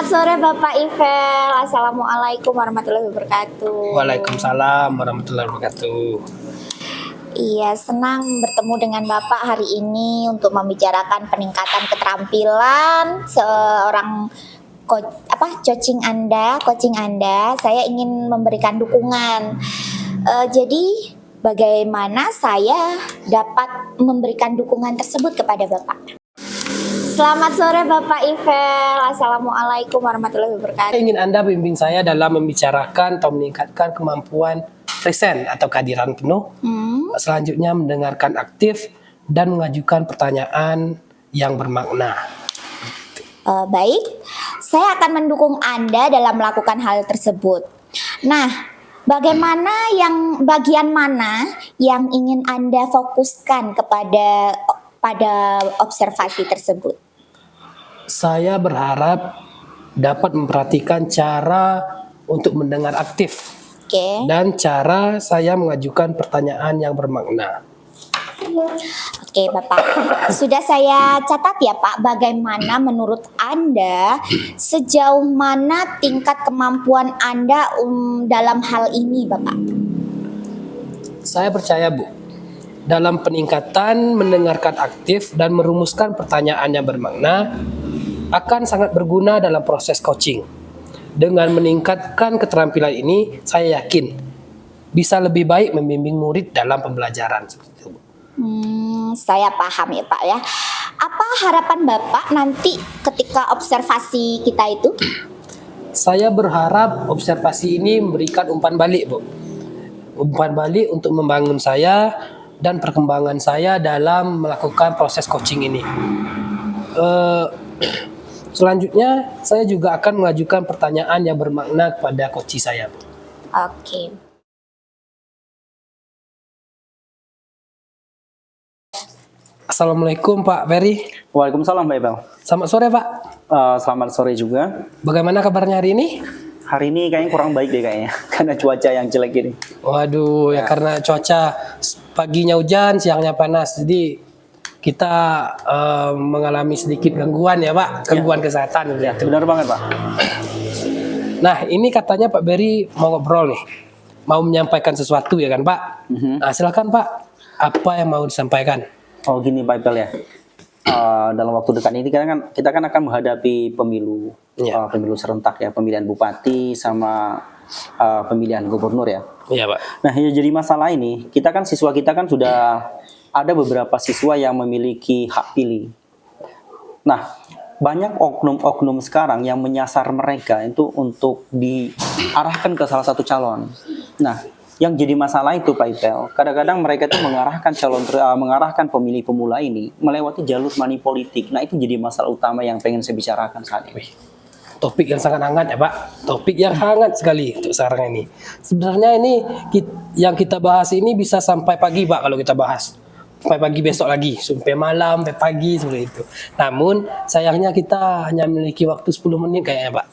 Selamat sore Bapak Ivel. Assalamualaikum warahmatullahi wabarakatuh. Waalaikumsalam warahmatullahi wabarakatuh. Iya, senang bertemu dengan Bapak hari ini untuk membicarakan peningkatan keterampilan seorang coaching Anda. Saya ingin memberikan dukungan. Jadi bagaimana saya dapat memberikan dukungan tersebut kepada Bapak? Selamat sore Bapak Ivel. Assalamualaikum warahmatullahi wabarakatuh. Ingin Anda bimbing saya dalam membicarakan atau meningkatkan kemampuan present atau kehadiran penuh. Selanjutnya mendengarkan aktif dan mengajukan pertanyaan yang bermakna. Baik, saya akan mendukung Anda dalam melakukan hal tersebut. Nah, bagian mana yang ingin Anda fokuskan pada observasi tersebut? Saya berharap dapat memperhatikan cara untuk mendengar aktif. Dan cara saya mengajukan pertanyaan yang bermakna. Oke, Bapak. Sudah saya catat ya, Pak, bagaimana menurut Anda, sejauh mana tingkat kemampuan Anda dalam hal ini, Bapak? Saya percaya, Bu, dalam peningkatan mendengarkan aktif dan merumuskan pertanyaan yang bermakna akan sangat berguna dalam proses coaching. Dengan meningkatkan keterampilan ini, saya yakin bisa lebih baik membimbing murid dalam pembelajaran. Saya paham ya Pak ya. Apa harapan Bapak nanti ketika observasi kita itu? Saya berharap observasi ini memberikan umpan balik, Bu. Umpan balik untuk membangun saya dan perkembangan saya dalam melakukan proses coaching ini. Selanjutnya, saya juga akan mengajukan pertanyaan yang bermakna kepada coach saya. Oke. Assalamualaikum Pak Ferry. Waalaikumsalam Pak Ivel. Selamat sore Pak. Selamat sore juga. Bagaimana kabarnya hari ini? Hari ini kayaknya kurang baik deh kayaknya, karena cuaca yang jelek ini. Waduh, ya karena cuaca paginya hujan, siangnya panas, jadi kita mengalami sedikit gangguan ya Pak, gangguan kesehatan. Ya, benar banget Pak. Nah, ini katanya Pak Berry mau ngobrol nih, mau menyampaikan sesuatu ya kan Pak? Nah, silakan Pak, apa yang mau disampaikan? Oh gini Pak Ivel ya, dalam waktu dekat ini kita kan akan menghadapi pemilu, pemilu serentak ya, pemilihan bupati sama pemilihan gubernur ya. Iya Pak. Nah, ya jadi masalah ini, siswa kita kan sudah ada beberapa siswa yang memiliki hak pilih. Nah, banyak oknum-oknum sekarang yang menyasar mereka itu untuk diarahkan ke salah satu calon. Nah, yang jadi masalah itu Pak Ivel, kadang-kadang mereka itu mengarahkan pemilih pemula ini melewati jalur money politik. Nah, itu jadi masalah utama yang pengen saya bicarakan saat ini. Topik yang sangat hangat ya Pak, topik yang hangat sekali untuk sekarang ini. Sebenarnya ini yang kita bahas ini bisa sampai pagi Pak kalau kita bahas. Sampai pagi besok lagi, sampai malam, sampai pagi seperti itu. Namun sayangnya kita hanya memiliki waktu 10 menit kayaknya Pak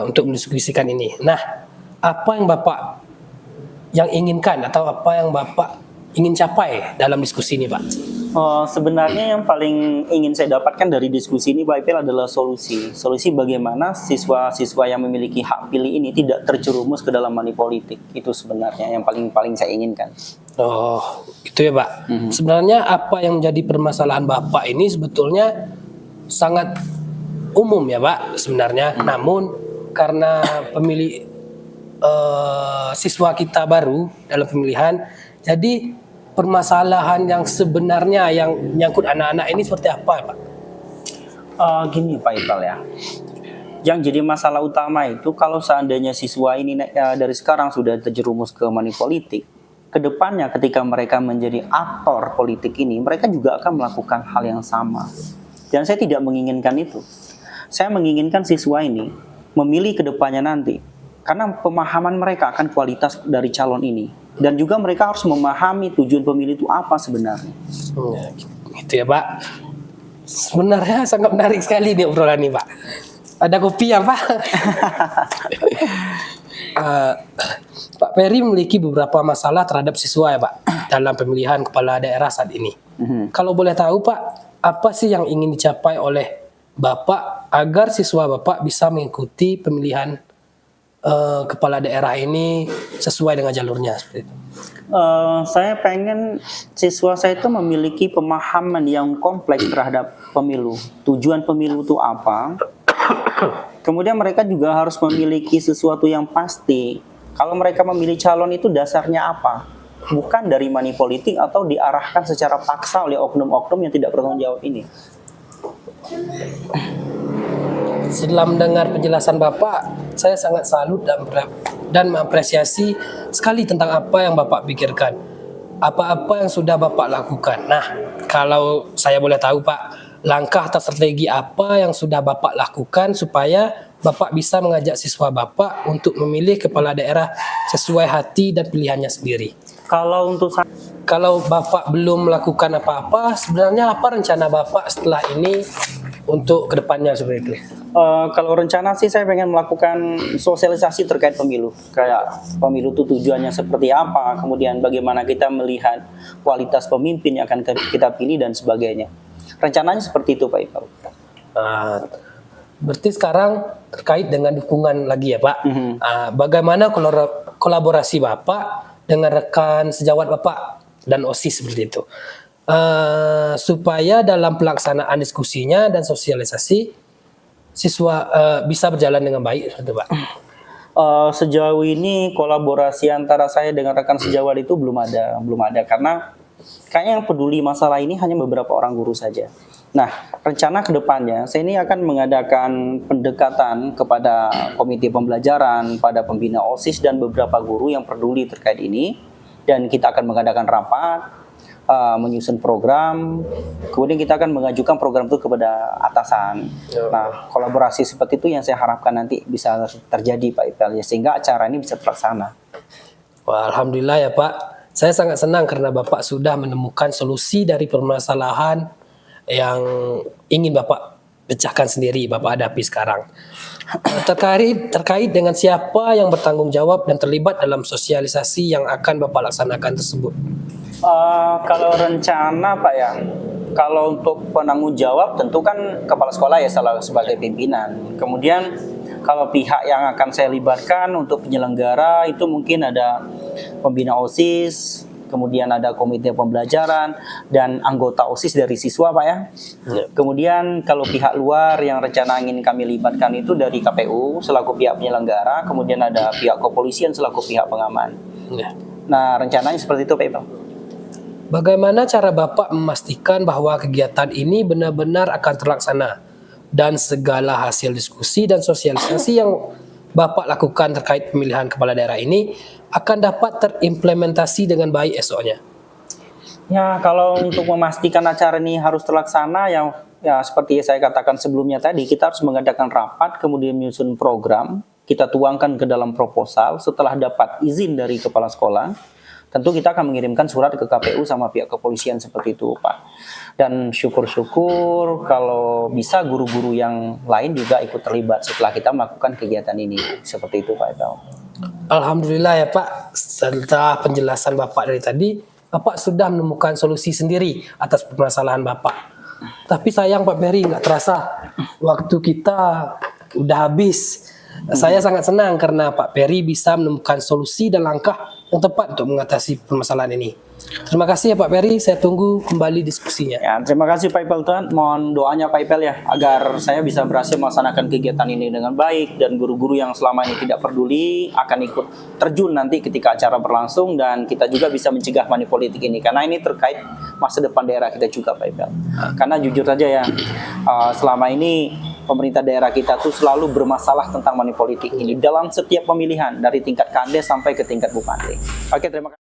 untuk mendiskusikan ini. Nah, apa yang Bapak inginkan atau apa yang Bapak ingin capai dalam diskusi ini Pak? Sebenarnya yang paling ingin saya dapatkan dari diskusi ini Pak Ivel adalah solusi bagaimana siswa-siswa yang memiliki hak pilih ini tidak terjerumus ke dalam money politik. Itu sebenarnya yang paling saya inginkan. Oh, gitu ya Pak. Sebenarnya apa yang menjadi permasalahan Bapak ini sebetulnya sangat umum ya Pak sebenarnya. Namun karena siswa kita baru dalam pemilihan, jadi permasalahan yang sebenarnya yang menyangkut anak-anak ini seperti apa Pak? Gini Pak Ivel ya, yang jadi masalah utama itu kalau seandainya siswa ini dari sekarang sudah terjerumus ke money politik, kedepannya ketika mereka menjadi aktor politik ini, mereka juga akan melakukan hal yang sama. Dan saya tidak menginginkan itu. Saya menginginkan siswa ini memilih kedepannya nanti, karena pemahaman mereka akan kualitas dari calon ini. Dan juga mereka harus memahami tujuan pemilih itu apa sebenarnya. Gitu ya Pak. Sebenarnya sangat menarik sekali nih obrolan ini Pak. Ada kopi ya Pak? Pak Ferry memiliki beberapa masalah terhadap siswa ya Pak dalam pemilihan kepala daerah saat ini. Kalau boleh tahu Pak, apa sih yang ingin dicapai oleh Bapak agar siswa Bapak bisa mengikuti pemilihan kepala daerah ini sesuai dengan jalurnya seperti itu? Saya pengen siswa saya itu memiliki pemahaman yang kompleks terhadap pemilu. Tujuan pemilu itu apa? Kemudian mereka juga harus memiliki sesuatu yang pasti. Kalau mereka memilih calon itu dasarnya apa? Bukan dari money politik atau diarahkan secara paksa oleh oknum-oknum yang tidak bertanggung jawab ini. Setelah mendengar penjelasan Bapak, saya sangat salut dan mengapresiasi sekali tentang apa yang Bapak pikirkan. Apa-apa yang sudah Bapak lakukan. Nah, kalau saya boleh tahu Pak, langkah atau strategi apa yang sudah Bapak lakukan supaya Bapak bisa mengajak siswa Bapak untuk memilih kepala daerah sesuai hati dan pilihannya sendiri? Kalau Bapak belum melakukan apa-apa, sebenarnya apa rencana Bapak setelah ini untuk kedepannya seperti itu? Kalau rencana sih saya pengen melakukan sosialisasi terkait pemilu. Kayak pemilu itu tujuannya seperti apa, kemudian bagaimana kita melihat kualitas pemimpin yang akan kita pilih dan sebagainya. Rencananya seperti itu Pak Ipal. Berarti sekarang terkait dengan dukungan lagi ya Pak. Bagaimana kolaborasi Bapak dengan rekan sejawat Bapak dan OSIS seperti itu? Supaya dalam pelaksanaan diskusinya dan sosialisasi siswa bisa berjalan dengan baik, gitu, Pak. Sejauh ini kolaborasi antara saya dengan rekan sejawat itu belum ada karena kayaknya yang peduli masalah ini hanya beberapa orang guru saja. Nah, rencana kedepannya saya ini akan mengadakan pendekatan kepada komite pembelajaran, pada pembina OSIS dan beberapa guru yang peduli terkait ini, dan kita akan mengadakan rapat, menyusun program, kemudian kita akan mengajukan program itu kepada atasan. Nah, kolaborasi seperti itu yang saya harapkan nanti bisa terjadi Pak Ipal, ya, sehingga acara ini bisa terlaksana. Wah, alhamdulillah ya Pak. Saya sangat senang karena Bapak sudah menemukan solusi dari permasalahan yang ingin Bapak pecahkan sendiri, Bapak hadapi sekarang. Terkait dengan siapa yang bertanggung jawab dan terlibat dalam sosialisasi yang akan Bapak laksanakan tersebut? Kalau rencana Pak ya, kalau untuk penanggung jawab tentu kan kepala sekolah ya sebagai pimpinan. Kemudian kalau pihak yang akan saya libatkan untuk penyelenggara itu mungkin ada pembina OSIS, kemudian ada komite pembelajaran dan anggota OSIS dari siswa Pak ya. Kemudian kalau pihak luar yang rencana ingin kami libatkan itu dari KPU selaku pihak penyelenggara, kemudian ada pihak kepolisian selaku pihak pengaman. Nah, rencananya seperti itu Pak Ibang. Bagaimana cara Bapak memastikan bahwa kegiatan ini benar-benar akan terlaksana dan segala hasil diskusi dan sosialisasi yang Bapak lakukan terkait pemilihan kepala daerah ini akan dapat terimplementasi dengan baik esoknya? Ya, kalau untuk memastikan acara ini harus terlaksana ya seperti saya katakan sebelumnya tadi, kita harus mengadakan rapat, kemudian menyusun program, kita tuangkan ke dalam proposal. Setelah dapat izin dari kepala sekolah, tentu kita akan mengirimkan surat ke KPU sama pihak kepolisian seperti itu Pak. Dan syukur-syukur kalau bisa guru-guru yang lain juga ikut terlibat setelah kita melakukan kegiatan ini. Seperti itu Pak. Alhamdulillah ya Pak, setelah penjelasan Bapak dari tadi, Bapak sudah menemukan solusi sendiri atas permasalahan Bapak. Tapi sayang Pak Peri, nggak terasa waktu kita udah habis. Saya sangat senang karena Pak Peri bisa menemukan solusi dan langkah yang tepat untuk mengatasi permasalahan ini. Terima kasih ya Pak Peri, saya tunggu kembali diskusinya. Ya, terima kasih Pak Ipel Tuhan. Mohon doanya Pak Ipel ya, agar saya bisa berhasil melaksanakan kegiatan ini dengan baik dan guru-guru yang selama ini tidak peduli akan ikut terjun nanti ketika acara berlangsung, dan kita juga bisa mencegah money politik ini karena ini terkait masa depan daerah kita juga Pak Ipel. Karena jujur saja ya, selama ini pemerintah daerah kita tuh selalu bermasalah tentang money politik ini dalam setiap pemilihan dari tingkat Kades sampai ke tingkat bupati. Oke, terima kasih.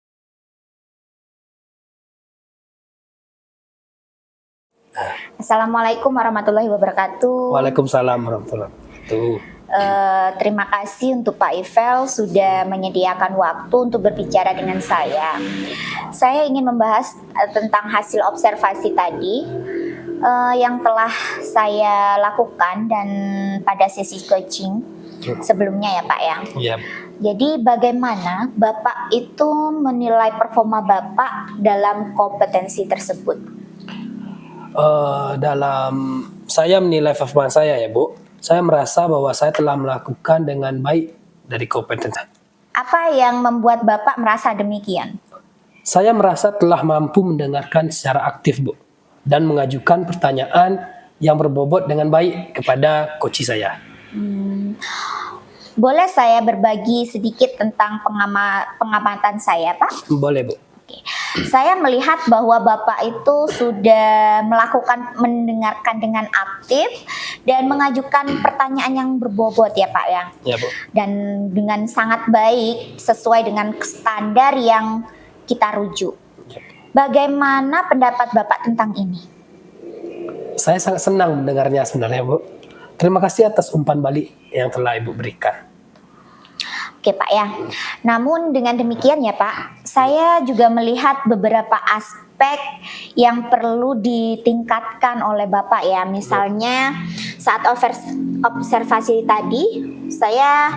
Assalamualaikum warahmatullahi wabarakatuh. Waalaikumsalam warahmatullahi wabarakatuh. Terima kasih untuk Pak Ivel sudah menyediakan waktu untuk berbicara dengan saya. Saya ingin membahas tentang hasil observasi tadi yang telah saya lakukan dan pada sesi coaching sebelumnya ya Pak ya. Yep. Jadi bagaimana Bapak itu menilai performa Bapak dalam kompetensi tersebut? Dalam saya menilai performa saya ya Bu, saya merasa bahwa saya telah melakukan dengan baik dari kompeten saya. Apa yang membuat Bapak merasa demikian? Saya merasa telah mampu mendengarkan secara aktif Bu, dan mengajukan pertanyaan yang berbobot dengan baik kepada coach saya. Boleh saya berbagi sedikit tentang pengamatan saya, Pak? Boleh Bu. Oke. Saya melihat bahwa Bapak itu sudah mendengarkan dengan aktif dan mengajukan pertanyaan yang berbobot ya Pak ya. Ya Bu. Dan dengan sangat baik sesuai dengan standar yang kita rujuk. Bagaimana pendapat Bapak tentang ini? Saya sangat senang mendengarnya sebenarnya Bu. Terima kasih atas umpan balik yang telah Ibu berikan. Oke Pak ya. Namun dengan demikian ya Pak, saya juga melihat beberapa aspek yang perlu ditingkatkan oleh Bapak ya. Misalnya saat observasi tadi, saya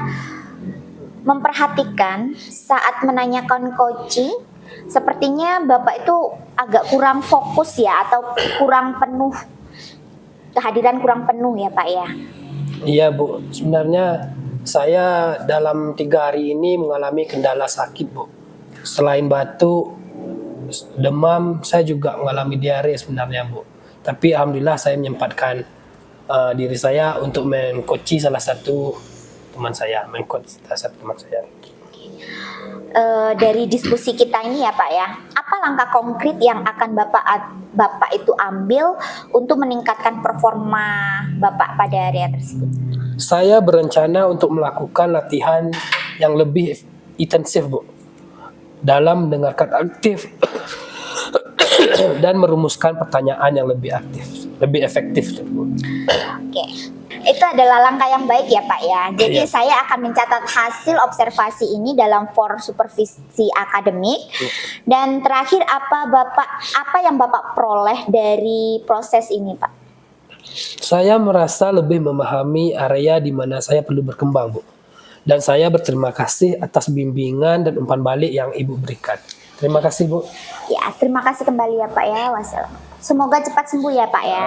memperhatikan saat menanyakan coaching, sepertinya Bapak itu agak kurang fokus ya, atau kurang penuh, kehadiran kurang penuh ya Pak ya. Iya Bu, sebenarnya saya dalam 3 hari ini mengalami kendala sakit Bu. Selain batuk, demam, saya juga mengalami diare sebenarnya Bu. Tapi alhamdulillah saya menyempatkan diri saya untuk mengcoachi salah satu teman saya, Dari diskusi kita ini ya Pak ya, apa langkah konkret yang akan Bapak itu ambil untuk meningkatkan performa Bapak pada area tersebut? Saya berencana untuk melakukan latihan yang lebih intensif Bu, dalam mendengarkan aktif dan merumuskan pertanyaan yang lebih efektif Bu. Oke, itu adalah langkah yang baik ya Pak ya. Jadi Iya. saya akan mencatat hasil observasi ini dalam for supervisi akademik. Dan terakhir apa yang Bapak peroleh dari proses ini Pak? Saya merasa lebih memahami area di mana saya perlu berkembang, Bu. Dan saya berterima kasih atas bimbingan dan umpan balik yang Ibu berikan. Terima kasih, Bu. Ya, terima kasih kembali ya Pak ya. Wassalam. Semoga cepat sembuh ya Pak ya.